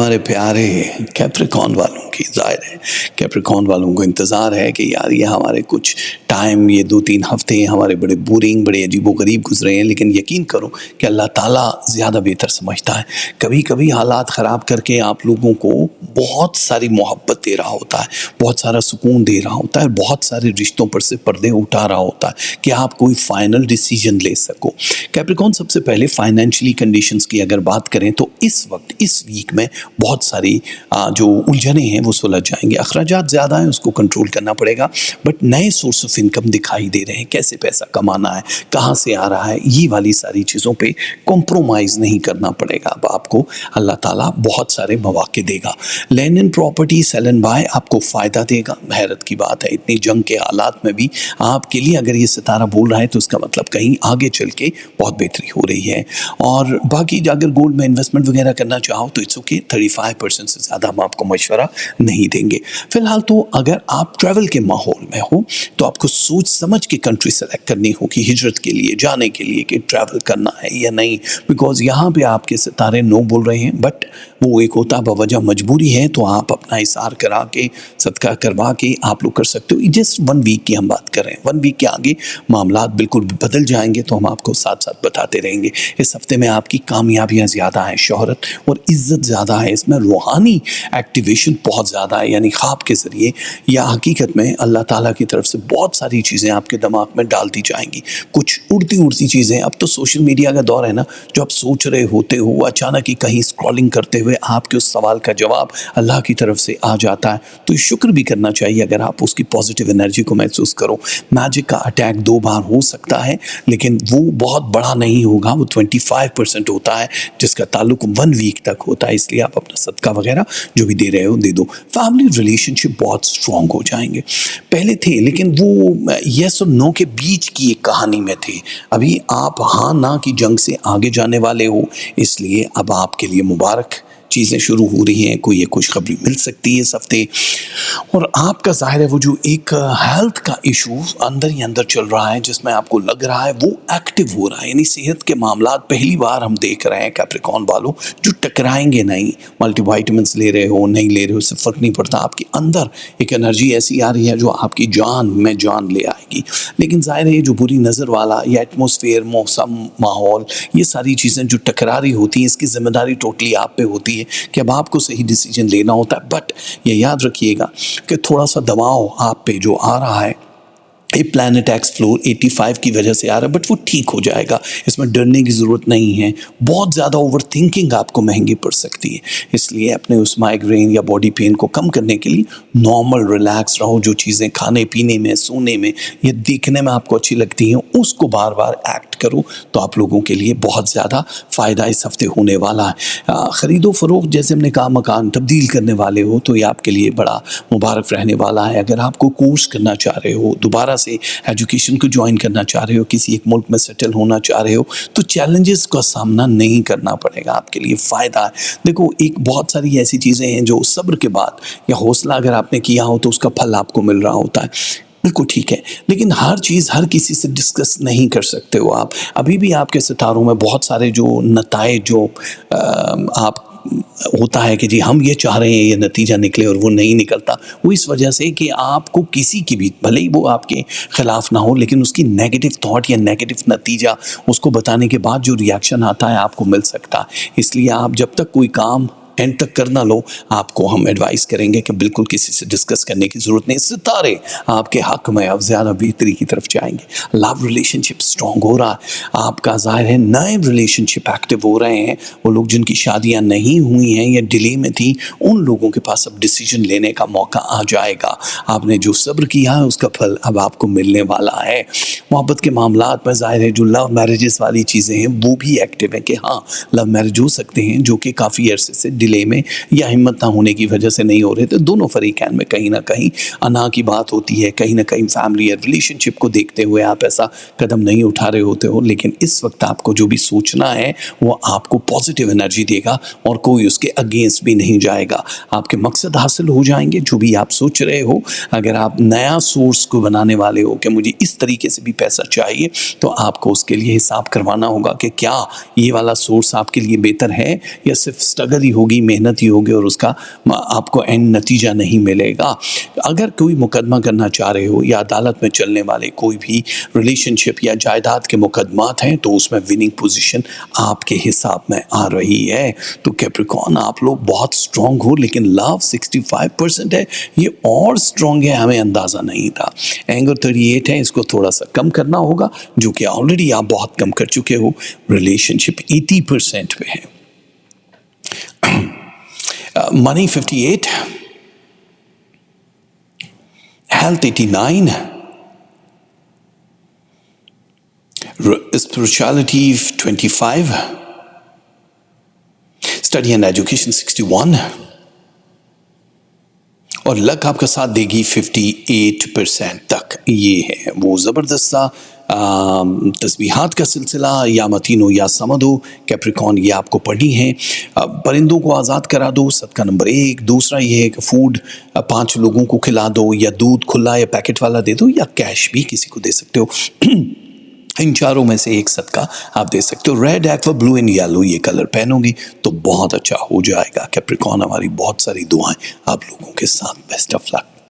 हमारे प्यारे कैप्रिकॉर्न वालों की ज़ाहिर है कैप्रिकॉर्न वालों को इंतज़ार है कि यार ये हमारे कुछ टाइम, ये 2-3 हफ्ते हमारे बड़े बोरिंग, बड़े अजीबो-गरीब गुज़रे हैं, लेकिन यकीन करो कि अल्लाह ताला ज़्यादा बेहतर समझता है। कभी-कभी हालात ख़राब करके आप लोगों को बहुत सारी मोहब्बत दे रहा होता है, बहुत सारा सुकून दे रहा होता है, बहुत सारे रिश्तों पर से पर्दे उठा रहा होता है कि आप कोई फाइनल डिसीजन ले सको। कैप्रिकॉर्न, सबसे पहले फाइनेंशियली कंडीशंस की अगर बात करें तो इस वक्त, इस वीक में बहुत सारी जो उलझने हैं वो सुलझ जाएंगे। अखराजात ज़्यादा हैं, उसको कंट्रोल करना पड़ेगा, बट नए सोर्स ऑफ इनकम दिखाई दे रहे हैं। कैसे पैसा कमाना है, कहाँ से आ रहा है, ये वाली सारी चीज़ों पे कॉम्प्रोमाइज़ नहीं करना पड़ेगा। अब आपको अल्लाह ताला बहुत सारे मौके देगा। Land and property sale and buy आपको फ़ायदा देगा। हैरत की बात है, इतनी जंग के हालात में भी आपके लिए अगर ये सितारा बोल रहा है तो उसका मतलब कहीं आगे चल के बहुत बेहतरी हो रही है। और बाकी अगर गोल्ड में इन्वेस्टमेंट वगैरह करना चाहो तो इट्स ओके, 35% से ज़्यादा हम आपको मशवरा नहीं देंगे। फिलहाल तो अगर आप ट्रैवल के माहौल में हो तो आपको सोच समझ के कंट्री सेलेक्ट करनी होगी हिजरत के लिए, जाने के लिए, कि ट्रैवल करना है या नहीं। बिकॉज यहाँ पे आपके सितारे नो बोल रहे हैं, बट वो एक होता बवजह मजबूरी है, तो आप अपना इशार करा के, सदका करवा के आप लोग कर सकते हो। जस्ट 1 वीक की हम बात कर रहे हैं, 1 वीक के आगे मामला बिल्कुल बदल जाएंगे, तो हम आपको साथ साथ बताते रहेंगे। इस हफ्ते में आपकी कामयाबियाँ ज़्यादा हैं, शोहरत और इज़्ज़त ज़्यादा है, इसमें रूहानी एक्टिवेशन बहुत ज़्यादा है, यानी ख्वाब के ज़रिए या हकीकत में अल्लाह ताला की तरफ से बहुत सारी चीज़ें आपके दिमाग में डाल दी जाएंगी। कुछ उड़ती उड़ती चीज़ें, अब तो सोशल मीडिया का दौर है ना, जो आप सोच रहे होते हो अचानक ही कहीं स्क्रॉलिंग करते हुए आपके उस सवाल का जवाब अल्लाह की तरफ से आ जाता है। तो शुक्र भी करना चाहिए अगर आप उसकी पॉजिटिव एनर्जी को महसूस करो। मैजिक का अटैक 2 बार हो सकता है, लेकिन वो बहुत बड़ा नहीं होगा, वो 25% होता है, जिसका ताल्लुक 1 वीक तक होता है। इसलिए आप अपना सदका वगैरह जो भी दे रहे हो दे दो। फैमिली रिलेशनशिप बहुत स्ट्रॉन्ग हो जाएंगे। पहले थे, लेकिन वो यस और नो के बीच की एक कहानी में थे। अभी आप हाँ ना की जंग से आगे जाने वाले हो, इसलिए अब आपके लिए मुबारक चीज़ें शुरू हो रही हैं, कोई ये खुशखबरी मिल सकती है इस हफ्ते। और आपका ज़ाहिर है वो जो एक हेल्थ का इशू अंदर ही अंदर चल रहा है, जिसमें आपको लग रहा है वो एक्टिव हो रहा है, यानी सेहत के मामलात पहली बार हम देख रहे हैं कैप्रिकॉर्न वालों, जो टकराएंगे नहीं। मल्टीवाइटामिन्स ले रहे हो, नहीं ले रहे हो, उससे फ़र्क नहीं पड़ता, आपके अंदर एक एनर्जी ऐसी आ रही है जो आपकी जान में जान ले आएगी। लेकिन ज़ाहिर है जो बुरी नज़र वाला या एटमॉस्फेयर, मौसम, माहौल, ये सारी चीज़ें जो टकरा रही होती हैं, इसकी जिम्मेदारी टोटली आप पे होती है कि अब आपको सही डिसीजन लेना होता है। बट ये याद रखिएगा कि थोड़ा सा दबाव आप पे जो आ रहा है, ए प्लैनेट एक्स फ्लोर 85 की वजह से आ रहा है, बट वो ठीक हो जाएगा, इसमें डरने की ज़रूरत नहीं है। बहुत ज़्यादा ओवर थिंकिंग आपको महंगी पड़ सकती है, इसलिए अपने उस माइग्रेन या बॉडी पेन को कम करने के लिए नॉर्मल रिलैक्स रहो। जो चीज़ें खाने पीने में, सोने में या देखने में आपको अच्छी लगती हैं, उसको बार बार एक्ट करो, तो आप लोगों के लिए बहुत ज़्यादा फ़ायदा इस हफ्ते होने वाला है। ख़रीदो फ़रोख्त, जैसे हमने कहा, मकान तब्दील करने वाले हो तो ये आपके लिए बड़ा मुबारक रहने वाला है। अगर आपको कोर्स करना चाह रहे हो, दोबारा से एजुकेशन को ज्वाइन करना चाह रहे हो, किसी एक मुल्क में सेटल होना चाह रहे हो, तो चैलेंजेस का सामना नहीं करना पड़ेगा, आपके लिए फ़ायदा है। देखो, एक बहुत सारी ऐसी चीज़ें हैं जो सब्र के बाद या हौसला अगर आपने किया हो तो उसका फल आपको मिल रहा होता है, बिल्कुल ठीक है। लेकिन हर चीज़ हर किसी से डिस्कस नहीं कर सकते हो आप। अभी भी आपके सितारों में बहुत सारे जो नताए जो आप होता है कि जी हम ये चाह रहे हैं, ये नतीजा निकले और वो नहीं निकलता, वो इस वजह से कि आपको किसी की भी, भले ही वो आपके ख़िलाफ़ ना हो, लेकिन उसकी नेगेटिव थॉट या नेगेटिव नतीजा उसको बताने के बाद जो रिएक्शन आता है आपको मिल सकता है। इसलिए आप जब तक कोई काम एंड तक कर ना लो, आपको हम एडवाइस करेंगे कि बिल्कुल किसी से डिस्कस करने की ज़रूरत नहीं। सितारे आपके हक़ में अब ज़्यादा बेहतरी की तरफ जाएंगे। लव रिलेशनशिप स्ट्रॉन्ग हो रहा है आपका, ज़ाहिर है नए रिलेशनशिप एक्टिव हो रहे हैं। वो लोग जिनकी शादियां नहीं हुई हैं या डिले में थी, उन लोगों के पास अब डिसीजन लेने का मौका आ जाएगा। आपने जो सब्र किया है उसका फल अब आपको मिलने वाला है। मोहब्बत के मामलात में ज़ाहिर है जो लव मैरिजेस वाली चीज़ें हैं वो भी एक्टिव हैं कि हाँ, लव मैरिज हो सकते हैं जो कि काफ़ी अरसे से डिले में या हिम्मत ना होने की वजह से नहीं हो रहे थे। दोनों फरीकैन में कहीं ना कहीं अना की बात होती है, कहीं ना कहीं फैमिली या रिलेशनशिप को देखते हुए आप ऐसा कदम नहीं उठा रहे होते हो। लेकिन इस वक्त आपको जो भी सोचना है वो आपको पॉजिटिव एनर्जी देगा और कोई उसके अगेंस्ट भी नहीं जाएगा। आपके मकसद हासिल हो जाएंगे जो भी आप सोच रहे हो। अगर आप नया सोर्स को बनाने वाले हो कि मुझे इस तरीके से भी पैसा चाहिए, तो आपको उसके लिए हिसाब करवाना होगा कि क्या ये वाला सोर्स आपके लिए बेहतर है या सिर्फ स्ट्रगल ही होगी, होगी, मेहनती होगी और उसका आपको एंड नतीजा नहीं मिलेगा। अगर कोई मुकदमा करना चाह रहे हो या अदालत में चलने वाले कोई भी रिलेशनशिप या जायदाद के मुकदमात हैं तो उसमें विनिंग पोजीशन आपके हिसाब में आ रही है। तो कैप्रिकॉर्न आप लोग बहुत स्ट्रांग हो, लेकिन लव 65% है, ये और स्ट्रांग है, हमें अंदाज़ा नहीं था। एंगर 38 है, इसको थोड़ा सा कम करना होगा, जो कि ऑलरेडी आप बहुत कम कर चुके हो। रिलेशनशिप 80% पे है। Money 58, health 89, spirituality 25, study and education 61 और लक आपका साथ देगी 58% तक। ये है वो ज़बरदस्त सा तस्बीहात का सिलसिला, या मतीन हो या समद हो कैप्रिकॉर्न, ये आपको पढ़नी है। परिंदों को आज़ाद करा दो, सदका नंबर 1। दूसरा ये है कि फूड 5 लोगों को खिला दो, या दूध खुला या पैकेट वाला दे दो, या कैश भी किसी को दे सकते हो। इन चारों में से एक सदका आप दे सकते हो। Red, aqua, blue and yellow ये कलर पहनोगी तो बहुत अच्छा हो जाएगा कैप्रिकॉर्न। हमारी बहुत सारी दुआएं आप लोगों के साथ। Best of luck.